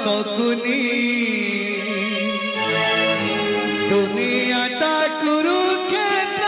शकुनी दुनियाटा कुरुक्षेत्र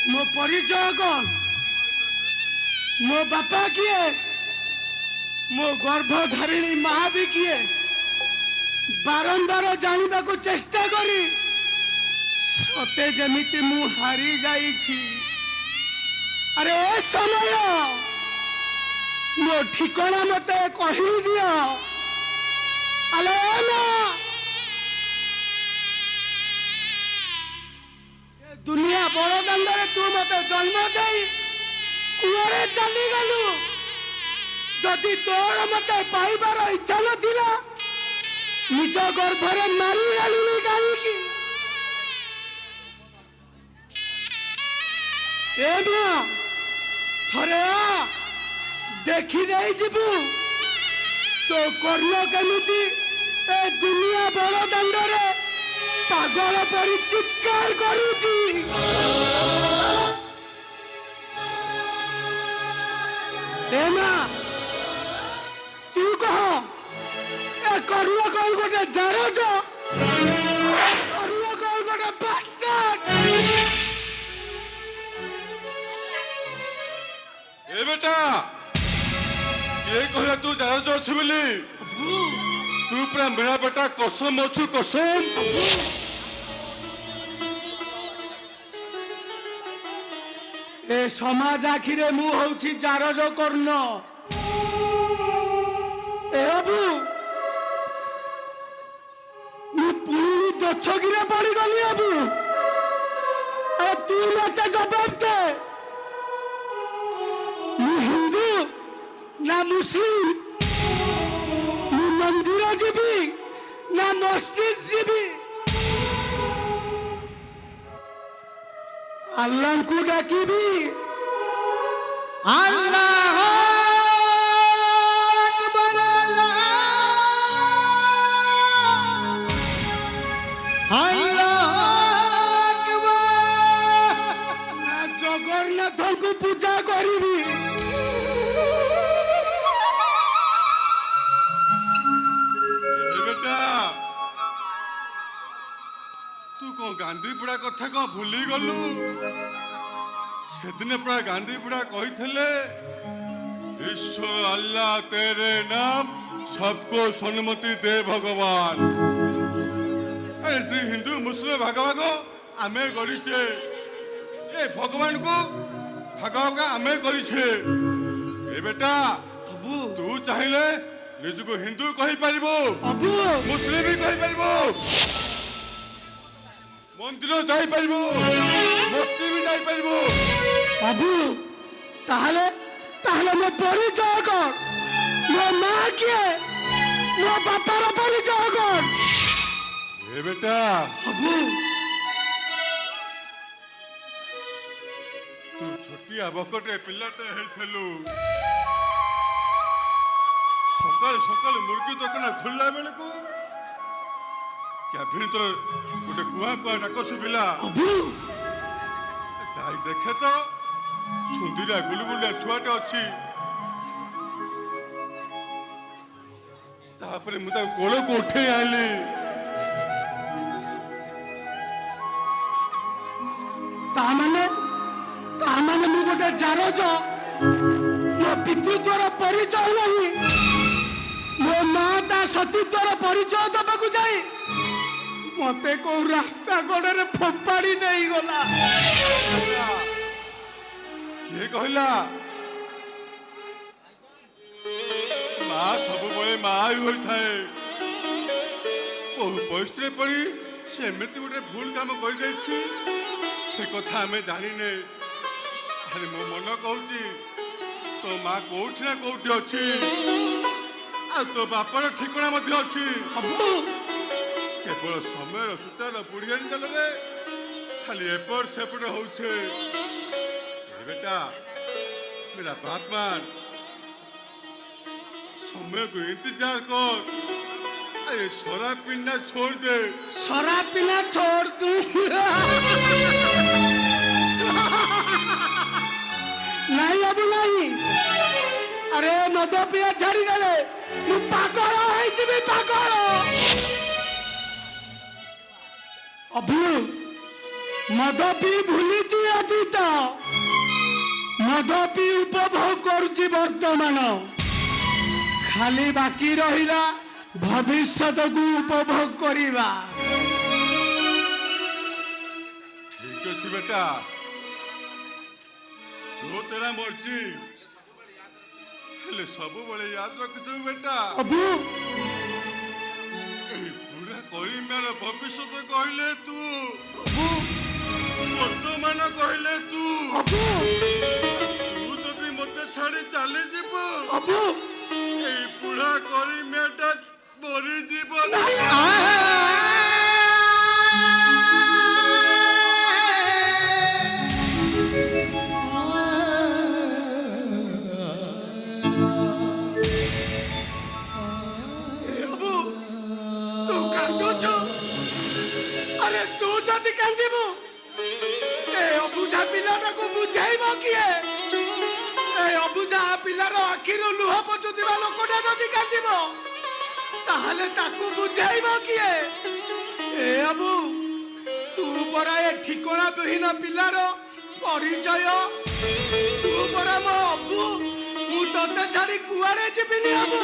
मो परिचय कौन मो बापा किए मो गर्भधारिणी माँ भी किए बारंबार जानवा को चेष्टा करी सते जमिति मु हारी जाइछि। अरे ए समय मो ठिकाना मते कहि दियो। अले ना दुनिया बड़ दांडे तू मत जन्म दे कुआरे चली गलु जदि तोर मत पाइबार इच्छा नथिला निज गर्भरे मारी गलु काहीकि ए ना थरे देखि जाई जिबु तो कर्ण केमिति ए दुनिया बड़ दांडे पागल परी चित्कार करूची। एना तू कह ए कर्ण कौन गोटे जारज कर्ण कौन गोटे बास्टार्ड। ए बेटा ये कहला तू जारज अछि बोली तू पूरा मेरा बेटा कसम अच्छु कसम। ए समाज आखिरे मु होउछि जारज कर्ण। ए बाबू मु पूरी दछगिरे पड़ी गली बाबू ए तू मते जवाब दे मु हिंदू ना मुस्लिम मु मंदिर जीवी ना मस्जिद जीवी अल्लाह को डाकिबी अल्लाह अकबर अल्लाह अकबर जगन्नाथ को पूजा करिबी। बेटा तू कौन गांधी पुड़ा कथा कौन भूली गलु सेदिन पुरा गांधी पुड़ा कही ईश्वर अल्लाह तेरे नाम सबको सन्मति दे भगवान। अरे श्री हिंदू मुस्लिम भाग भाग आमे करिछे ए भगवान को भाग भाग आमे करिछे। ए बेटा अबू तू चाहिए निजको हिंदू कही परिबो अबू मुस्लिम भी कही परिबो मंदिर जाई परिबो मस्ती भी जाई परिबो। अबू ताहले ताहले मो परिचय कर मो माँ किए मो बापार परिचय कर। ए बेटा अबू तू छोटिया बकटे पिलाटे हेथलु सकाल सकाल मुर्गी दোकान खुलला बेले को क्या तो गोटे कुआ कुआ डाक शुभिला अबू যাই দেখে তো সুন্দরিয়া গুলগুলিয়া ছুয়াটে অছি ତାପରେ ମୁଁ ତାକୁ କୋଳକୁ ଉଠେଇ ଆଣିଲି। ତାମାନେ ମୁଁ ଗୋଟେ ଜାରଜ, ମୋ ପିତୃତ୍ୱର ପରିଚୟ ନାହିଁ, ମୋ ମା ତା ସତୀତ୍ୱର ପରିଚୟ ଦେବାକୁ ଯାଇ ମତେ କୋଉ ରାସ୍ତା କଡ଼ରେ ଫୋପାଡ଼ି ନେଇଗଲା। କିଏ କହିଲା? ମା ସବୁବେଳେ ମା ହିଁ ହୋଇଥାଏ। ବହୁ ପରିସ୍ଥିତିରେ ପଡ଼ି ସେ ଏମିତି ଗୋଟେ ଭୁଲ କାମ କରିଯାଇଛି, ସେ କଥା ଆମେ ଜାଣିନେ। ଆରେ ମୋ ମନ କହୁଛି ତୋ ମା କୋଉଠି ନା କୋଉଠି ଅଛି, ଆଉ ତୋ ବାପାର ଠିକଣା ମଧ୍ୟ ଅଛି। କେବଳ ସମୟର ସୂତାର ବୁଢ଼ୀ ଆଣିଦେଲେ ଖାଲି ଏପଟ ସେପଟ ହଉଛେ। बेटा मेरा बापमान समय को इंतजार कर। अरे शराब पीना छोड़ दे। शराब पीना छोड़ तू। नहीं अब नहीं। अरे मद पिया छाड़ी देले मु पागल होइछि पागल। अभी मद पी भूलिछि अतीत, मद पी उपभोग करुछि वर्तमान, खाली बाकी रहिला भविष्यत को उपभोग करिबा। ठीक अछि बेटा, जो तेरा मर्जी, हेले सब बड़े याद रखिथु बेटा। अबू पूरा करीमार भविष्यत कहले तू, वर्तमान कहले तू, तू जदि मते छाड़ी चली जीव, ए पूरा करीमाटा मरी जीव। अरे तू जदि कांदिबू ए अबुझा पिलाटा को बुझाइबो किए? ए अबुझा पिलार आखिरु लुह पचुदिबा लोकटा जदि कांदिबो ताहले ताकू बुझाइबो किए? ए अबू तू परा ए ठिकଣା बिहीन पिलार परिचय, तू परा मो अबू। मु तते छाड़ी कुआरे जिबिनी अबू,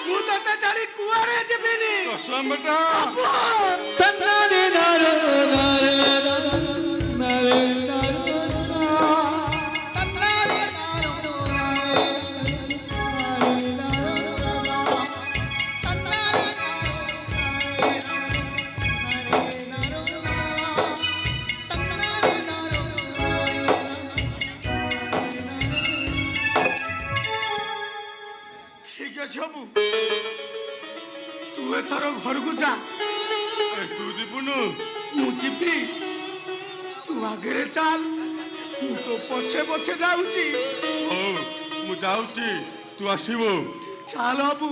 मु तते छाड़ी कुआरे जिबिनी। कसम बेटा। तन्नारे नारो नारे नारे तू एथर घर को जा। तू जीवनु मु जीवी, तू आगे चल, तू तो पछे पछे जाऊची। हो मु जाऊची, तू आसीबो। चल अबू।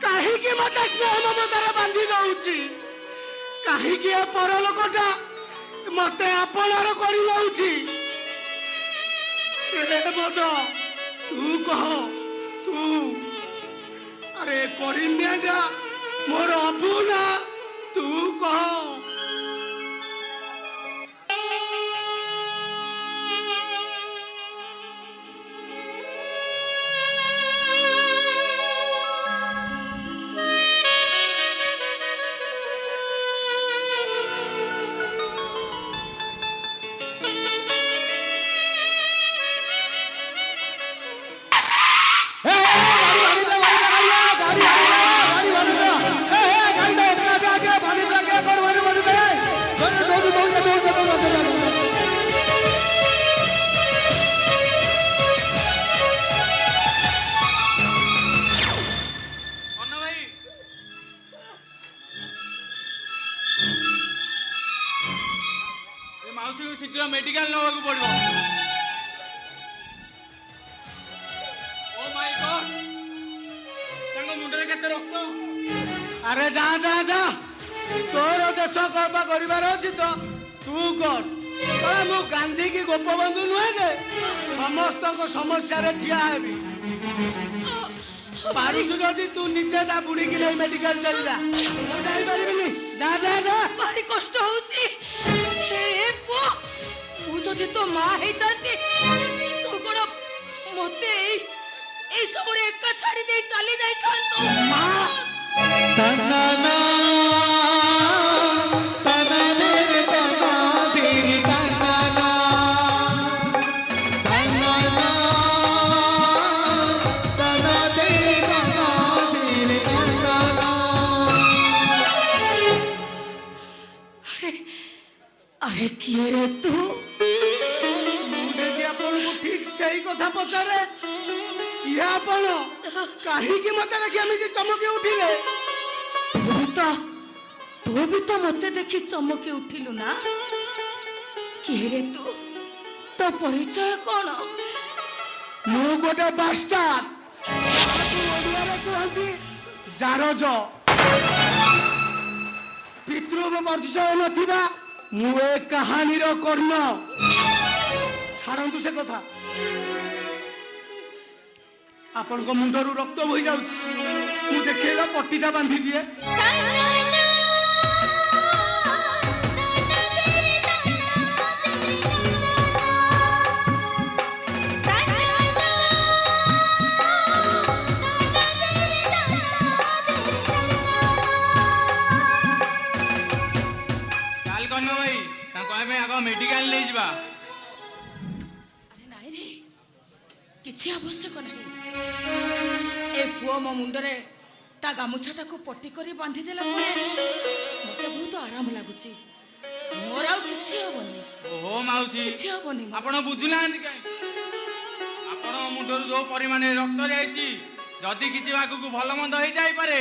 कहीं मत स्नेह ममतार बांधी दौची, कहीं परलोकटा मत आपणार कर मद। तू कह तू, अरे करिमियाटा मोर अबू ना, तू कह। शीघ्र मेडिकल नवा पड़ो। ओ माय गॉड, ମୁଣ୍ଡରେ କେତେ ରକ୍ତ? আরে যা যা যা তোর দেশ কর্ম করিবার ଅଛି তো তু কর কারণ মু গান্ধী কি গোপবন্ধু নুহে যে সমস্ত সমস্যারে ঠিয়া হেবি পারুছু যদি তু নিচে তা বুড়িকি নেই মেডিকাল চলি যা মু যাই পারিবিনি যা যা যা ভারি কষ্ট হଉଛି হে পুଅ ମୁଁ ଯଦି ତୋ ମା ହେଇଥାନ୍ତି ତୁ କଣ ମତେ এই সময় একা ছাড়ি দেই চালি যাইଥାନ୍ତୁ মা তন্না তননে তনা দিল তন্না তন্না তনা দিল তন্না আরে কিଏ রে তু ମୁଁ ଯଦି ଆପଣଙ୍କୁ ଠିକ ସେଇ କଥା ପଚାରେ କିଏ ଆପଣ କାହିଁକି ମତେ ଦେଖି ଏମିତି ଚମକି ଉଠିଲେ ତୁ ବି ତ ମତେ ଦେଖି ଚମକି ଉଠିଲୁ ନା କିଏ ରେ ତୁ ତୋ ପରିଚୟ କଣ ମୁଁ ଗୋଟେ ବାଷ୍ଟାର୍ଡ ଓଡ଼ିଆରେ କୁହନ୍ତି ଜାରଜ ପିତୃ ପରିଚୟ ନଥିବା ମୁଁ ଏ କାହାଣୀର କର୍ଣ୍ଣ ଛାଡ଼ନ୍ତୁ ସେ କଥା ଆପଣଙ୍କ ମୁଣ୍ଡରୁ ରକ୍ତ ବୋହି ଯାଉଛି ମୁଁ ଦେଖେଇବା ପଟିଟା ବାନ୍ଧି ଦିଏ ଚାଲ କର୍ଣ୍ଣ ଭାଇ ତାଙ୍କୁ ଆମେ ଆଗ ମେଡିକାଲ ନେଇଯିବା। ଆରେ ନାଇଁ ରେ କିଛି ଆବଶ୍ୟକ ନାହିଁ ଏ ପୁଅ ମୋ ମୁଣ୍ଡରେ ତା ଗାମୁଛାଟାକୁ ପଟି କରି ବାନ୍ଧି ଦେଲା ପରେ ମତେ ବହୁତ ଆରାମ ଲାଗୁଛି ମୋର ଆଉ କିଛି ହବନି ଓହୋ ମାଉସୀ କିଛି ହବନି ଆପଣ ବୁଝୁନାହାନ୍ତି କାହିଁ ଆପଣଙ୍କ ମୁଣ୍ଡରୁ ଯୋଉ ପରିମାଣରେ ରକ୍ତ ଯାଇଛି ଯଦି କିଛି ଆଗକୁ ଭଲ ମନ୍ଦ ହେଇଯାଇପାରେ।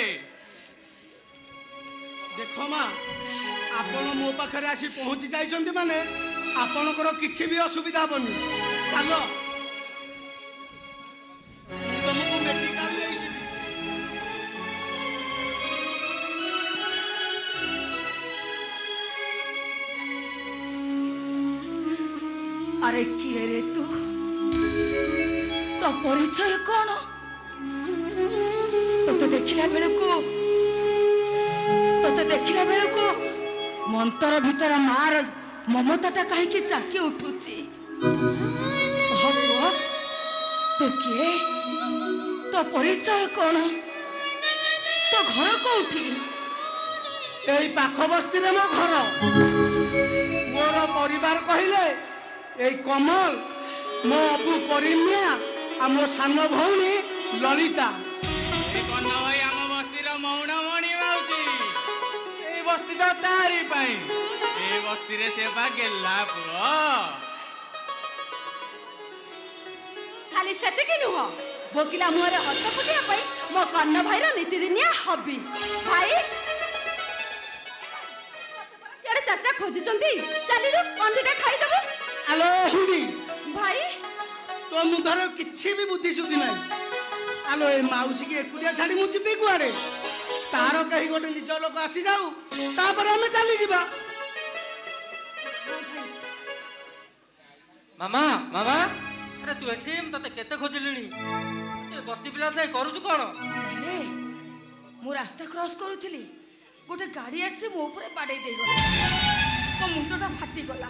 ଦେଖ ମା ଆପଣ ମୋ ପାଖରେ ଆସି ପହଞ୍ଚି ଯାଇଛନ୍ତି ମାନେ ଆପଣଙ୍କର କିଛି ବି ଅସୁବିଧା ହବନି ଚାଲ ମୁଁ ତମକୁ ମେଡିକାଲ ନେଇଯିବି ଆରେ କିଏ ରେ ତୁ ତୋ ପରିଚୟ କଣ ତୋତେ ଦେଖିଲା ବେଳକୁ ମନ୍ତର ଭିତର ମାର ମମତାଟା କାହିଁକି ଚାକି ଉଠୁଛି ପୁଅ ତୁ କିଏ ତୋ ପରିଚୟ କଣ ତୋ ଘର କୋଉଠି ଏଇ ପାଖ ବସ୍ତିରେ ମୋ ଘର ମୋର ପରିବାର କହିଲେ ଏଇ କମଲ ମୋ ଅବୁ ପରିମ୍ୟା ଆଉ ମୋ ସାନ ଭଉଣୀ ଲଳିତା ଏ କର୍ଣ୍ଣ ଭାଇ ଆମ ବସ୍ତିର ମୌନମଣି ମାଉସୀ ଏଇ ବସ୍ତିଟା ତାରି ପାଇଁ ଏ ବସ୍ତିରେ ସେ ବା ଗେଲା ପୁଅ ଖାଲି ସେତିକି ନୁହଁ ଭୋକିଲା ମୁହଁରେ ହସ ଫୁଟିବା ପାଇଁ ମୋ କର୍ଣ୍ଣ ଭାଇର ନୀତିଦିନିଆ ହବି ଭାଇ ସିଆଡେ ଚାଚା ଖୋଜୁଛନ୍ତି ଚାଲିଲୁ ଅଣ୍ଡିଟା ଖାଇଦବୁ ଆଲୋ ହୁଡ଼ି ଭାଇ ତୋ ମୁଣ୍ଡରେ କିଛି ବି ବୁଦ୍ଧି ସୁଦ୍ଧି ନାହିଁ ଆଲୋ ଏ ମାଉସୀକି ଏକୁଟିଆ ଛାଡ଼ି ମୁଁ ଯିବି କୁଆଡେ ତାର କେହି ଗୋଟେ ନିଜ ଲୋକ ଆସିଯାଉ ତାପରେ ଆମେ ଚାଲିଯିବା ମାମା ମାମା ଆରେ ତୁ ଏଠି ତତେ କେତେ ଖୋଜିଲିଣି ଏ ବସ୍ତି ପିଲା ସାଇ କରୁଛୁ କଣ ଆରେ ମୁଁ ରାସ୍ତା କ୍ରସ୍ କରୁଥିଲି ଗୋଟେ ଗାଡି ଆସି ମୋ ଉପରେ ବାଡେଇ ଦେଇଗଲା ମୋ ମୁଣ୍ଡଟା ଫାଟିଗଲା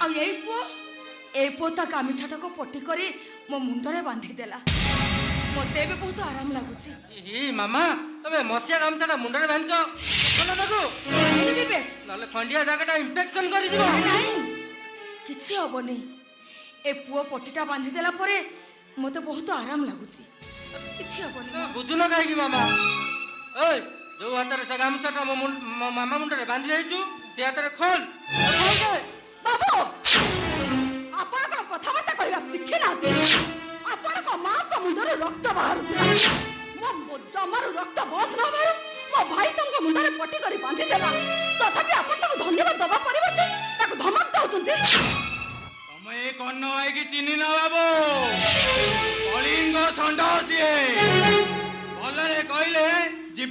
ଆଉ ଏଇ ପୁଅ ତା ଗାମିଛାଟାକୁ ପଟି କରି ମୋ ମୁଣ୍ଡରେ ବାନ୍ଧିଦେଲା ମତେ ଏବେ ବହୁତ ଆରାମ ଲାଗୁଛି ଇ ମାମା ତମେ ମସିଆ ଗାମଛାଟା ମୁଣ୍ଡରେ ବାନ୍ଧିଛ ତାକୁ ଦିବେ ନହେଲେ ଖଣ୍ଡିଆ ଜାଗାଟା ଇନଫେକ୍ସନ କରିଯିବ ନାଇଁ କିଛି ହବନି ଏ ପୁଅ ପଟିଟା ବାନ୍ଧିଦେଲା ପରେ ମତେ ବହୁତ ଆରାମ ଲାଗୁଛି କିଛି ହବନି ତମେ ବୁଝୁନ କାହିଁକି ମାମା ଏଇ ଯୋଉ ହାତରେ ସେ ଗାମଛାଟା ମୋ ମାମା ମୁଣ୍ଡରେ ବାନ୍ଧି ଯାଇଛୁ ସେ ହାତରେ ଖୋଲ ବାବୁ ଆପଣ କଣ କଥାବାର୍ତ୍ତା କହିବା ଶିଖିନାହାନ୍ତି ଆପଣଙ୍କ ମାଙ୍କ ମୁଣ୍ଡରୁ ରକ୍ତ ବାହାରୁଥିଲା ମୋ ଜମାରୁ ରକ୍ତ ବନ୍ଦ ନ ବାହାରୁ ମୋ ଭାଇ ତାଙ୍କ ମୁଣ୍ଡରେ ପଟି କରି ବାନ୍ଧିଦେଲା ତଥାପି ଆପଣ ତାକୁ ଧନ୍ୟବାଦ ଦବା ପରିବର୍ତ୍ତେ ତାକୁ ଧମକ ଦଉଛନ୍ତି ତମେ ଏ କର୍ଣ୍ଣ ଭାଇକି ଚିହ୍ନି ନ ବାବୁ କଳିଙ୍ଗ ଷଣ୍ଢ ସିଏ ଭଲରେ କହିଲେ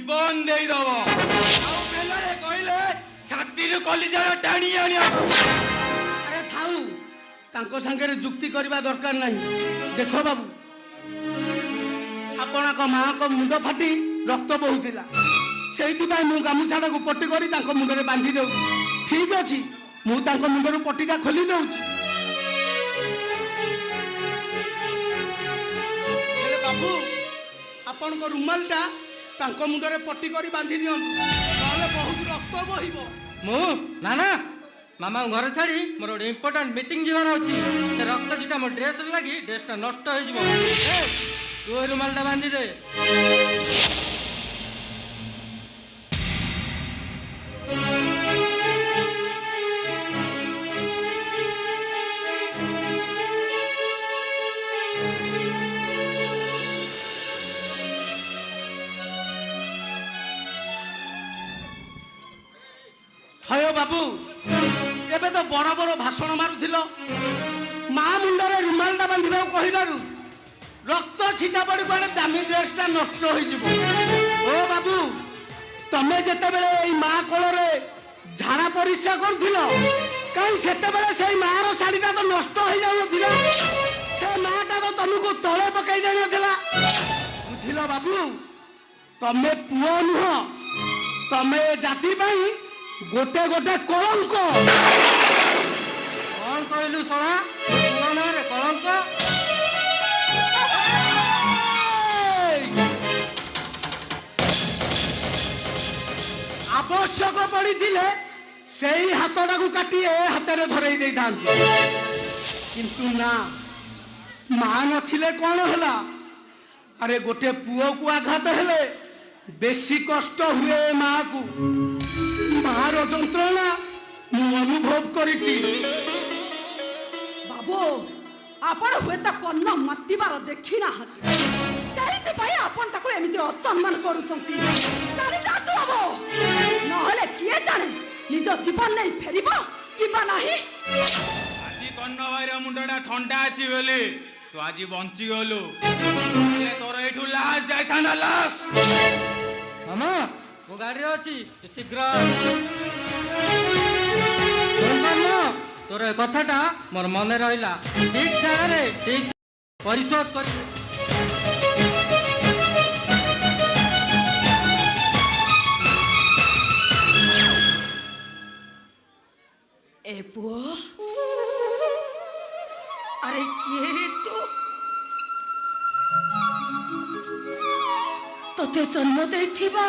ଜୀବନ ଦେଇଦବ। ଆଉ ବେଳରେ କହିଲେ ଛାତିରୁ କଲିଜାଳ ଟାଣି ଆଣିବାକୁ। ଆରେ ଥାଉ, ତାଙ୍କ ସାଙ୍ଗରେ ଯୁକ୍ତି କରିବା ଦରକାର ନାହିଁ। ଦେଖ ବାବୁ, ଆପଣଙ୍କ ମାଆଙ୍କ ମୁଣ୍ଡ ଫାଟି ରକ୍ତ ବହୁଥିଲା, ସେଇଥିପାଇଁ ମୁଁ ଗାମୁଛାଟାକୁ ପଟି କରି ତାଙ୍କ ମୁଣ୍ଡରେ ବାନ୍ଧି ଦେଉଛି। ଠିକ ଅଛି, ମୁଁ ତାଙ୍କ ମୁଣ୍ଡରୁ ପଟିଟା ଖୋଲି ଦେଉଛି। ହେଲେ ବାବୁ, ଆପଣଙ୍କ ରୁମାଲଟା ତାଙ୍କ ମୁଣ୍ଡରେ ପଟି କରି ବାନ୍ଧି ଦିଅନ୍ତୁ, ନହେଲେ ବହୁତ ରକ୍ତ ବୋହିବ। ମୁଁ ନା ନା, ମାମାଙ୍କୁ ଘରେ ଛାଡ଼ି ମୋର ଗୋଟେ ଇମ୍ପୋର୍ଟାଣ୍ଟ ମିଟିଂ ଯିବାର ଅଛି। ସେ ରକ୍ତ ଛିଟା ମୋ ଡ୍ରେସ୍ରେ ଲାଗି ଡ୍ରେସ୍ଟା ନଷ୍ଟ ହେଇଯିବ। ତୁ ଏ ରୁମାଲଟା ବାନ୍ଧି ଦେ। ହୟ ବାବୁ, ଏବେ ତ ବଡ଼ ବଡ଼ ଭାଷଣ ମାରୁଥିଲ, ମା ମୁଣ୍ଡରେ ରୁମାଲଟା ବାନ୍ଧିବାକୁ କହିଲାରୁ ରକ୍ତ ଛିଟା ପଡ଼ି କୁଆଡ଼େ ଦାମୀ ଡ୍ରେସ୍ଟା ନଷ୍ଟ ହୋଇଯିବ। ଓ ବାବୁ, ତମେ ଯେତେବେଳେ ଏଇ ମା କୋଳରେ ଝାଡ଼ା ପରିସ୍ରା କରୁଥିଲ, କାହିଁ ସେତେବେଳେ ସେଇ ମାର ଶାଢ଼ୀଟା ତ ନଷ୍ଟ ହେଇଯାଉନଥିଲା? ସେ ମାଟା ତ ତମକୁ ତଳେ ପକାଇ ଯାଇନଥିଲା? ବୁଝିଲ ବାବୁ, ତମେ ପୁଅ ନୁହଁ, ତମେ ଏ ଜାତି ପାଇଁ ଗୋଟେ ଗୋଟେ କଳଙ୍କ। କଣ କହିଲୁ ଶଳା? ପୁଅ ନାଁରେ କଳଙ୍କ? ଆବଶ୍ୟକ ପଡ଼ିଥିଲେ ସେଇ ହାତଟାକୁ କାଟି ଏ ହାତରେ ଧରେଇ ଦେଇଥାନ୍ତି, କିନ୍ତୁ ନା, ମା ନଥିଲେ କଣ ହେଲା? ଆରେ ଗୋଟେ ପୁଅକୁ ଆଘାତ ହେଲେ ବେଶୀ କଷ୍ଟ ହୁଏ ମାକୁ। ମାର ଯନ୍ତ୍ରଣା ମୁଁ ଅନୁଭବ କରିଛି। ବାବୁ, ଆପଣ ହୁଏତ କର୍ଣ୍ଣ ମାତିବାର ଦେଖି ନାହାନ୍ତି, ସେଇଥିପାଇଁ ଆପଣ ତାକୁ ଏମିତି ଅସମ୍ମାନ କରୁଛନ୍ତି। ଚାଲି ଯାଆନ୍ତୁ ବାବୁ, ନହେଲେ କିଏ ଜାଣେ ନିଜ ଜୀବନ ନେଇ ଫେରିବ କିମ୍ବା ନାହିଁ। ଆଜି କର୍ଣ୍ଣ ଭାଇର ମୁଣ୍ଡଟା ଥଣ୍ଡା ଅଛି ବୋଲି ତୁ ଆଜି ବଞ୍ଚିଗଲୁ। ହେଲେ ତୋର ଏଇଠୁ ଲାଶ ଯାଇଥାନ୍ତା, ଲାଶ। ମାମା, ମୁଁ ଗାଡ଼ିରେ ଅଛି, ତୁ ଶୀଘ୍ର ଶୁଣିପାରୁନ? ତୋର ଏ କଥାଟା ମୋର ମନେ ରହିଲା। ଠିକ ଜାଗାରେ ଠିକ ପରିଶୋଧ କରି ଏ ପୁଅ, ଆରେ କିଏ ରେ ତୁ? ତତେ ଜନ୍ମ ଦେଇଥିବା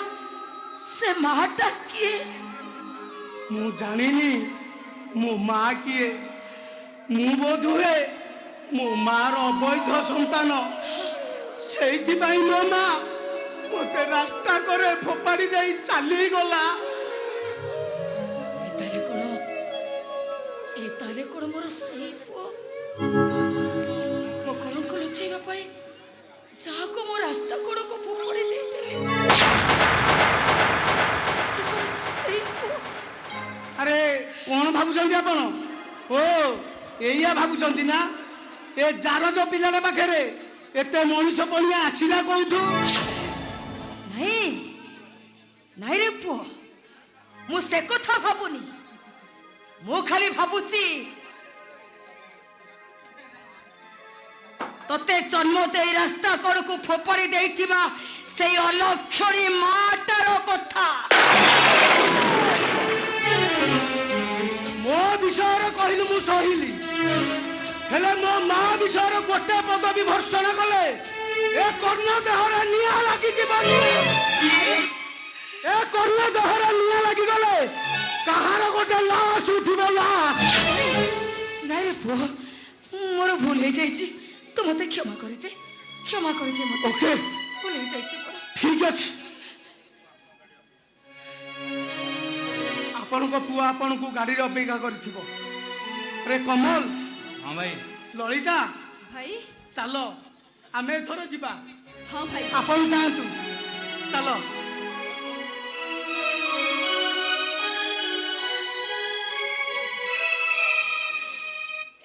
ସେ ମାଟା କିଏ? ମୁଁ ଜାଣିନି ମୋ ମା କିଏ। ମୁଁ ବୋଧହୁଏ ମୋ ମାର ଅବୈଧ ସନ୍ତାନ। ସେଇଥିପାଇଁ ମୋ ମା ମୋତେ ରାସ୍ତା କରେ ଫୋପାଡ଼ି ଦେଇ ଚାଲିଗଲା। ତାହେଲେ କଣ ମୋର ସେଇ ପୁଅ? ମୋ କଳଙ୍କ ଲୁଚେଇବା ପାଇଁ ଯାହାକୁ ମୋ ରାସ୍ତା କଡ଼କୁ ଫୋପାଡ଼ି ଦେଇଥିଲି, ସେଇ ପୁଅ? ଆରେ କଣ ଭାବୁଛନ୍ତି ଆପଣ? ଓ ଏଇଆ ଭାବୁଛନ୍ତି ନା? ଏ ଜାରଜ ପିଲାଟା ପାଖରେ ଏତେ ମଣିଷ ପଣିଆ ଆସିଲା କୋଉଠୁ? ନାଇଁ ନାଇଁ ରେ ପୁଅ, ମୁଁ ସେ କଥା ଭାବୁନି। ମୁଁ ଖାଲି ଭାବୁଛି ତତେ ଜନ୍ମ ଦେଇ ରାସ୍ତା କଡ଼କୁ ଫୋପାଡ଼ି ଦେଇଥିବା ସେଇ ଅଲକ୍ଷଣୀ ମାଟାର କଥା। ମୋ ବିଷୟରେ କହିଲୁ ମୁଁ ସହିଲି, ହେଲେ ମୋ ମା ବିଷୟରେ ଗୋଟେ ପଦ ବି ଭର୍ଷଣ କଲେ ଏ କର୍ଣ୍ଣ ଦେହରେ ନିଆଁ ଲାଗିଯିବନି। ଏ କର୍ଣ୍ଣ ଦେହରେ ନିଆଁ ଲାଗିଗଲେ କାହାର ଗୋଟେ ଲାଶ ଉଠିବ, ଲାଶ। ନାଇଁ ରେ ପୁଅ, ମୋର ଭୁଲ ହେଇଯାଇଛି, ତୁ ମତେ କ୍ଷମା କରିଦେ, କ୍ଷମା କରିଦେ ମତେ। ଓକେ, ଭୁଲ ହେଇଯାଇଛି ପରା। ଠିକ ଅଛି। ଆପଣଙ୍କ ପୁଅ ଆପଣଙ୍କୁ ଗାଡ଼ିରେ ଅପେକ୍ଷା କରିଥିବ। ରେ କମଲ, ହଁ ଭାଇ। ଲଳିତା, ଭାଇ। ଚାଲ ଆମେ ଏଥର ଯିବା। ହଁ ଭାଇ। ଆପଣ ଯାଆନ୍ତୁ, ଚାଲ।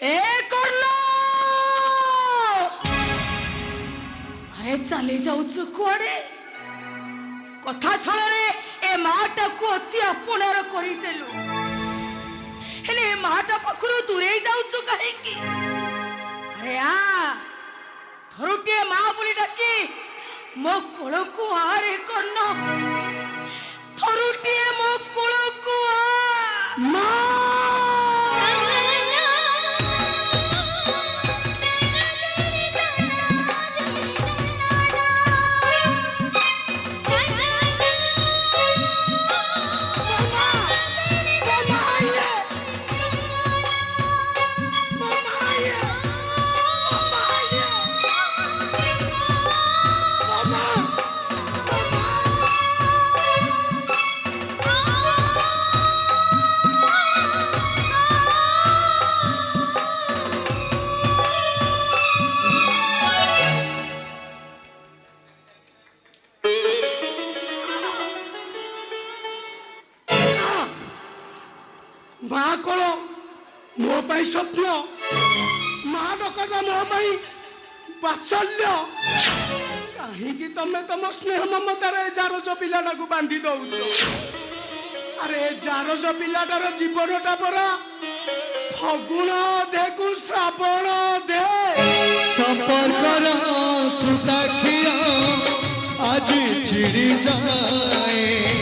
ଏ କର୍ଣ୍ଣ, ଆରେ ଚାଲି ଯାଉଛୁ କୁଆଡେ? କଥା ଛଳରେ ଏ ମାଟାକୁ ଅତି ଆପଣାର କରିଦେଲୁ, ହେଲେ ଏ ମାଟା ପାଖରୁ ଦୂରେଇ ଯାଉଛୁ କାହିଁକି? ଆରେ ଥରୁଟିଏ ମା ବୋଲି ଡାକି ମୋ କୋଳକୁ ଆରେ କର୍ଣ୍ଣ, ଥରୁଟିଏ ମୋ କୋଳକୁ মা মা কোଳ ମୋ ପାଇଁ ସ୍ୱପ୍ନ, ମା ଡକଟା ମୋ ପାଇଁ ବାତ୍ସଲ୍ୟ। କାହିଁକି ତମେ ତମ ସ୍ନେହ ମମତାରେ ଏ ଜାରଜ ପିଲାଟାକୁ ବାନ୍ଧି ଦଉଛ? ଆରେ ଏ ଜାରଜ ପିଲାଟାର ଜୀବନଟା ପରା ଫଗୁଣ ଅଧେକୁ ଶ୍ରାବଣ ଅଧେ। ସମ୍ପର୍କର ସୂତାଖିଅ ଆଜି ଛିଡ଼ି ଯାଏ।